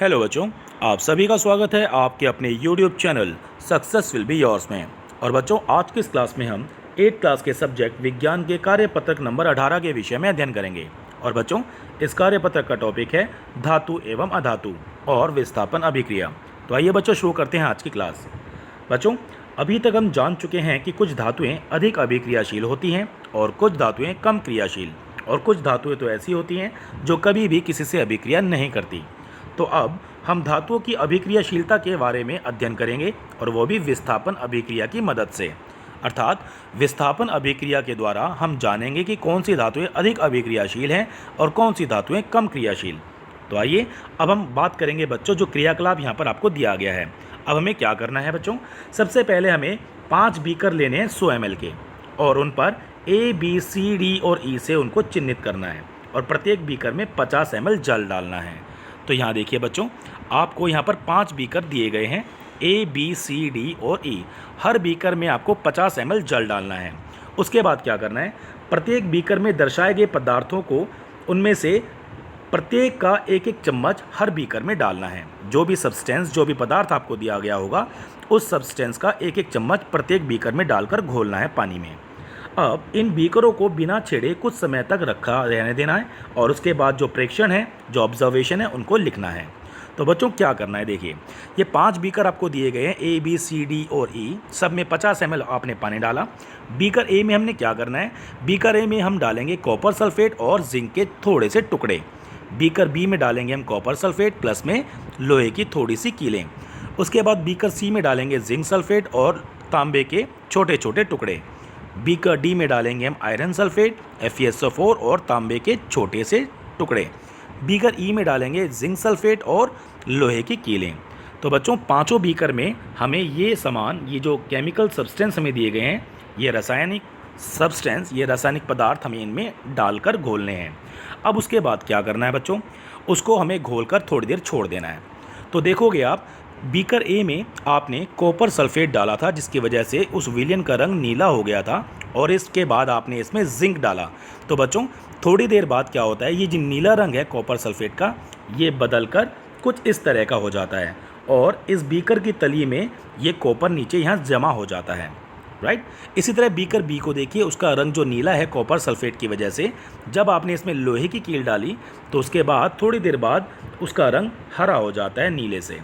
Hello बच्चों, आप सभी का स्वागत है आपके अपने YouTube channel success will be yours में। और बच्चों, आज की इस क्लास में हम 8th क्लास के सब्जेक्ट विज्ञान के कार्यपत्रक नंबर 18 के विषय में अध्ययन करेंगे। और बच्चों, इस कार्यपत्रक का टॉपिक है धातु एवं अधातु और विस्थापन अभिक्रिया। तो आइए बच्चों, शुरू करते हैं आज की क्लास। बच्चों, अभी तक हम जान चुके हैं कि कुछ धातुएं अधिक अभिक्रियाशील होती हैं और कुछ धातुएं कम क्रियाशील, और कुछ धातुएं तो ऐसी होती हैं जो कभी भी किसी से अभिक्रिया नहीं करती। तो अब हम धातुओं की अभिक्रियाशीलता के बारे में अध्ययन करेंगे, और वो भी विस्थापन अभिक्रिया की मदद से। अर्थात विस्थापन अभिक्रिया के द्वारा हम जानेंगे कि कौन सी धातुएं अधिक अभिक्रियाशील हैं और कौन सी धातुएं कम क्रियाशील। तो आइए अब हम बात करेंगे बच्चों, जो क्रियाकलाप यहाँ पर आपको दिया गया है। अब हमें क्या करना है बच्चों? सबसे पहले हमें 5 बीकर लेने हैं 100 ml के, और उन पर A, B, C, D और E से उनको चिन्हित करना है, और प्रत्येक बीकर में 50 ml जल डालना है। तो यहाँ देखिए बच्चों, आपको यहाँ पर 5 बीकर दिए गए हैं, A, B, C, D और E। हर बीकर में आपको 50 ml जल डालना है। उसके बाद क्या करना है? प्रत्येक बीकर में दर्शाए गए पदार्थों को उनमें से प्रत्येक का एक एक चम्मच हर बीकर में डालना है। जो भी सब्सटेंस, जो भी पदार्थ आपको दिया गया होगा, उस सब्सटेंस का एक एक चम्मच प्रत्येक बीकर में डालकर घोलना है पानी में। अब इन बीकरों को बिना छेड़े कुछ समय तक रखा रहने देना है, और उसके बाद जो प्रेक्षण है, जो ऑब्जर्वेशन है, उनको लिखना है। तो बच्चों, क्या करना है? देखिए, ये 5 बीकर आपको दिए गए हैं, A, B, C, D और E। सब में 50 ml आपने पानी डाला। बीकर ए में हमने क्या करना है? बीकर ए में हम डालेंगे कॉपर सल्फेट और जिंक के थोड़े से टुकड़े। बीकर बी में डालेंगे हम कॉपर सल्फेट प्लस में लोहे की थोड़ी सी कीलें। उसके बाद बीकर सी में डालेंगे जिंक सल्फेट और तांबे के छोटे छोटे टुकड़े। बीकर डी में डालेंगे हम आयरन सल्फेट, FeSO4 और तांबे के छोटे से टुकड़े। बीकर ई में डालेंगे जिंक सल्फेट और लोहे की कीलें। तो बच्चों, पांचों बीकर में हमें ये सामान, ये जो केमिकल सब्सटेंस हमें दिए गए हैं, ये रासायनिक सब्सटेंस, ये रासायनिक पदार्थ हमें इनमें डालकर घोलने हैं। अब उसके बाद क्या करना है बच्चों? उसको हमें घोलकर थोड़ी देर छोड़ देना है। तो देखोगे आप, बीकर ए में आपने कॉपर सल्फेट डाला था, जिसकी वजह से उस विलयन का रंग नीला हो गया था, और इसके बाद आपने इसमें जिंक डाला। तो बच्चों, थोड़ी देर बाद क्या होता है? ये जो नीला रंग है कॉपर सल्फेट का, ये बदलकर कुछ इस तरह का हो जाता है, और इस बीकर की तली में ये कॉपर नीचे यहाँ जमा हो जाता है। राइट। इसी तरह बीकर बी को देखिए, उसका रंग जो नीला है कॉपर सल्फेट की वजह से, जब आपने इसमें लोहे की कील डाली तो उसके बाद थोड़ी देर बाद उसका रंग हरा हो जाता है नीले से।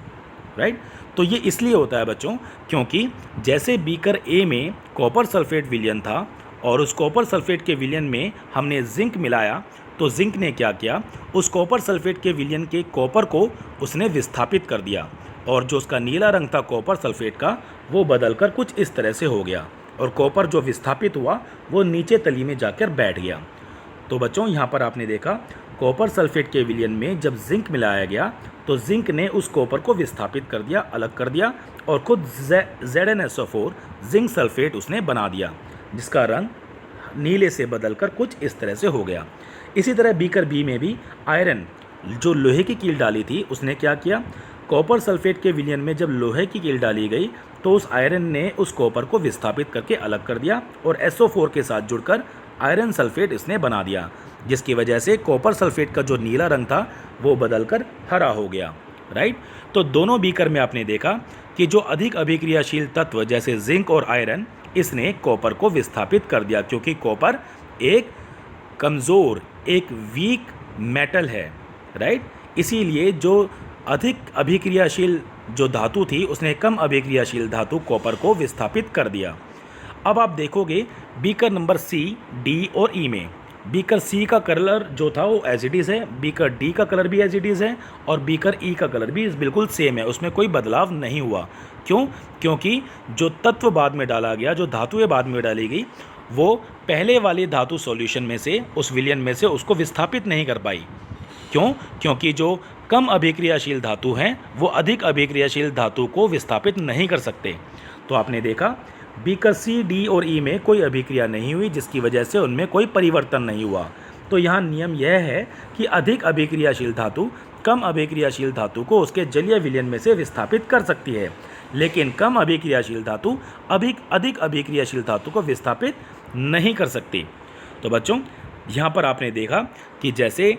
राइट। तो ये इसलिए होता है बच्चों, क्योंकि जैसे बीकर ए में कॉपर सल्फेट विलयन था, और उस कॉपर सल्फेट के विलयन में हमने जिंक मिलाया, तो जिंक ने क्या किया? उस कॉपर सल्फेट के विलयन के कॉपर को उसने विस्थापित कर दिया, और जो उसका नीला रंग था कॉपर सल्फेट का, वो बदलकर कुछ इस तरह से हो गया, और कॉपर जो विस्थापित हुआ वो नीचे तली में जाकर बैठ गया। तो बच्चों, यहाँ पर आपने देखा, कॉपर सल्फेट के विलयन में जब जिंक मिलाया गया, तो जिंक ने उस कॉपर को विस्थापित कर दिया, अलग कर दिया, और खुद ZnSO4 जिंक सल्फेट उसने बना दिया, जिसका रंग नीले से बदलकर कुछ इस तरह से हो गया। इसी तरह बीकर बी में भी आयरन, जो लोहे की कील डाली थी, उसने क्या किया? कॉपर सल्फेट के विलयन में जब लोहे की कील डाली गई, तो उस आयरन ने उस कॉपर को विस्थापित करके अलग कर दिया, और SO4 के साथ जुड़कर आयरन सल्फेट इसने बना दिया, जिसकी वजह से कॉपर सल्फेट का जो नीला रंग था वो बदलकर हरा हो गया। राइट। तो दोनों बीकर में आपने देखा कि जो अधिक अभिक्रियाशील तत्व जैसे जिंक और आयरन, इसने कॉपर को विस्थापित कर दिया, क्योंकि कॉपर एक कमज़ोर, एक वीक मेटल है। राइट। इसीलिए जो अधिक अभिक्रियाशील जो धातु थी, उसने कम अभिक्रियाशील धातु कॉपर को विस्थापित कर दिया। अब आप देखोगे बीकर नंबर C, D और E में, बीकर C का कलर जो था वो एज इट इज़ है, बीकर D का कलर भी एज इट इज़ है, और बीकर E का कलर भी बिल्कुल सेम है, उसमें कोई बदलाव नहीं हुआ। क्यों? क्योंकि जो तत्व बाद में डाला गया, जो धातुएं बाद में डाली गई, वो पहले वाले धातु सॉल्यूशन में से, उस विलयन में से, उसको विस्थापित नहीं कर पाई। क्यों? क्योंकि जो कम अभिक्रियाशील धातु हैं, वो अधिक अभिक्रियाशील धातु को विस्थापित नहीं कर सकते। तो आपने देखा, बीकर C, D और E में कोई अभिक्रिया नहीं हुई, जिसकी वजह से उनमें कोई परिवर्तन नहीं हुआ। तो यहाँ नियम यह है कि अधिक अभिक्रियाशील धातु कम अभिक्रियाशील धातु को उसके जलीय विलयन में से विस्थापित कर सकती है, लेकिन कम अभिक्रियाशील धातु अधिक अभिक्रियाशील धातु को विस्थापित नहीं कर सकती। तो बच्चों, यहाँ पर आपने देखा कि जैसे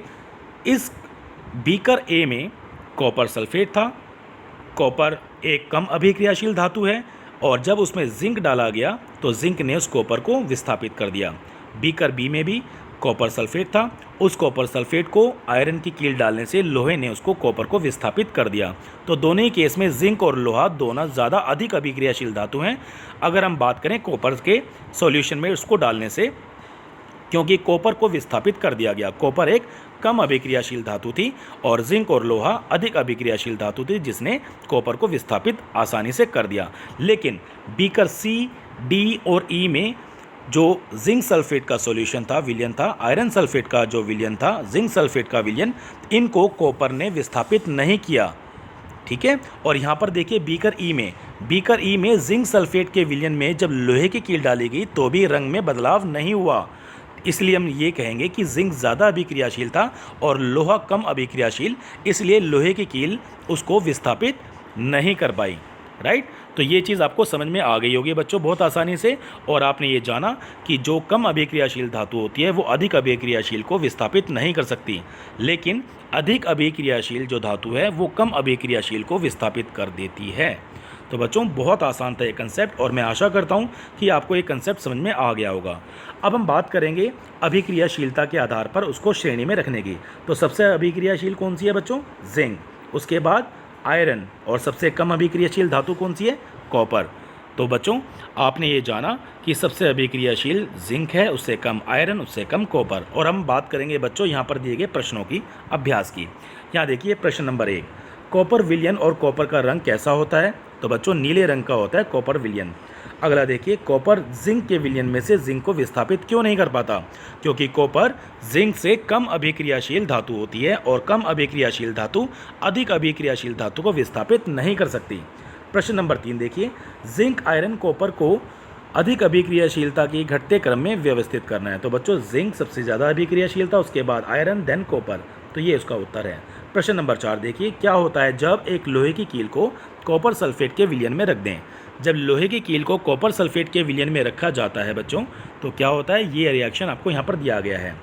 इस बीकर ए में कॉपर सल्फेट था। कॉपर एक कम अभिक्रियाशील धातु है और जब उसमें जिंक डाला गया तो जिंक ने उस कॉपर को विस्थापित कर दिया। बीकर बी में भी कॉपर सल्फेट था, उस कॉपर सल्फेट को आयरन की कील डालने से लोहे ने उसको कॉपर को विस्थापित कर दिया। तो दोनों ही केस में जिंक और लोहा दोनों ज़्यादा अधिक अभिक्रियाशील धातु हैं अगर हम बात करें कॉपर के सॉल्यूशन में उसको डालने से, क्योंकि कॉपर को विस्थापित कर दिया गया। कॉपर एक कम अभिक्रियाशील धातु थी और जिंक और लोहा अधिक अभिक्रियाशील धातु थी जिसने कॉपर को विस्थापित आसानी से कर दिया। लेकिन बीकर सी, डी और ई में जो जिंक सल्फेट का सॉल्यूशन था, विलयन था, आयरन सल्फेट का जो विलयन था, जिंक सल्फेट का विलयन, इनको कॉपर ने विस्थापित नहीं किया। ठीक है। और यहाँ पर देखिए बीकर ई में जिंक सल्फेट के विलयन में जब लोहे की कील डाली गई तो भी रंग में बदलाव नहीं हुआ। इसलिए हम ये कहेंगे कि जिंक ज़्यादा अभिक्रियाशील था और लोहा कम अभिक्रियाशील, इसलिए लोहे की कील उसको विस्थापित नहीं कर पाई। राइट। तो ये चीज़ आपको समझ में आ गई होगी बच्चों बहुत आसानी से। और आपने ये जाना कि जो कम अभिक्रियाशील धातु होती है वो अधिक अभिक्रियाशील को विस्थापित नहीं कर सकती, लेकिन अधिक अभिक्रियाशील जो धातु है वो कम अभिक्रियाशील को विस्थापित कर देती है। तो बच्चों बहुत आसान था ये कंसेप्ट और मैं आशा करता हूँ कि आपको ये कंसेप्ट समझ में आ गया होगा। अब हम बात करेंगे अभिक्रियाशीलता के आधार पर उसको श्रेणी में रखने की। तो सबसे अभिक्रियाशील कौन सी है बच्चों? जिंक। उसके बाद आयरन। और सबसे कम अभिक्रियाशील धातु कौन सी है? कॉपर। तो बच्चों आपने ये जाना कि सबसे अभिक्रियाशील जिंक है, उससे कम आयरन, उससे कम कॉपर। और हम बात करेंगे बच्चों यहाँ पर दिए गए प्रश्नों की अभ्यास की। यहाँ देखिए प्रश्न नंबर 1, कॉपर विलयन और कॉपर का रंग कैसा होता है? तो बच्चों नीले रंग का होता है कॉपर विलयन। अगला देखिए, कॉपर जिंक के विलयन में से जिंक को विस्थापित क्यों नहीं कर पाता? क्योंकि कॉपर जिंक से कम अभिक्रियाशील धातु होती है और कम अभिक्रियाशील धातु अधिक अभिक्रियाशील धातु को विस्थापित नहीं कर सकती। प्रश्न नंबर 3 देखिए, जिंक आयरन कॉपर को अधिक अभिक्रियाशीलता की घटते क्रम में व्यवस्थित करना है। तो बच्चों जिंक सबसे ज़्यादा अभिक्रियाशीलता, उसके बाद आयरन, देन कॉपर। तो ये उसका उत्तर है। प्रश्न नंबर 4 देखिए, क्या होता है जब एक लोहे की कील को कॉपर सल्फेट के विलयन में रख दें? जब लोहे की कील को कॉपर सल्फेट के विलयन में रखा जाता है बच्चों तो क्या होता है? ये रिएक्शन आपको यहाँ पर दिया गया है।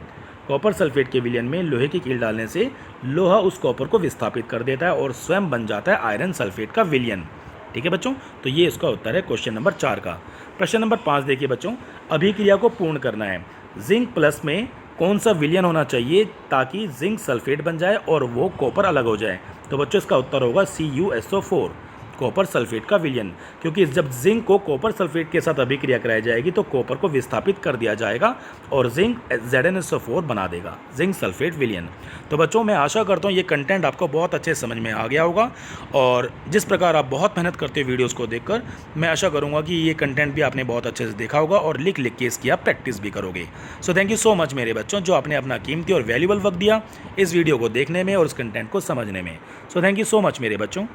कॉपर सल्फेट के विलयन में लोहे की कील डालने से लोहा उस कॉपर को विस्थापित कर देता है और स्वयं बन जाता है आयरन सल्फेट का विलयन। ठीक है बच्चों, तो ये इसका उत्तर है क्वेश्चन नंबर 4 का। प्रश्न नंबर 5 देखिए बच्चों, अभिक्रिया को पूर्ण करना है। जिंक प्लस में कौन सा विलयन होना चाहिए ताकि जिंक सल्फेट बन जाए और वो कॉपर अलग हो जाए? तो बच्चों इसका उत्तर होगा CuSO4, कॉपर सल्फेट का विलयन। क्योंकि जब जिंक को कॉपर सल्फेट के साथ अभिक्रिया कराई जाएगी तो कॉपर को विस्थापित कर दिया जाएगा और जिंक ZnSO4 बना देगा, जिंक सल्फेट विलयन। तो बच्चों मैं आशा करता हूँ ये कंटेंट आपको बहुत अच्छे समझ में आ गया होगा और जिस प्रकार आप बहुत मेहनत करते हो वीडियोज़ को देखकर, मैं आशा करूँगा कि ये कंटेंट भी आपने बहुत अच्छे से देखा होगा और लिख लिख के इसकी आप प्रैक्टिस भी करोगे। So thank you so much मेरे बच्चों जो आपने अपना कीमती और वैल्यूबल वक्त दिया इस वीडियो को देखने में और इस कंटेंट को समझने में। So thank you so much मेरे बच्चों।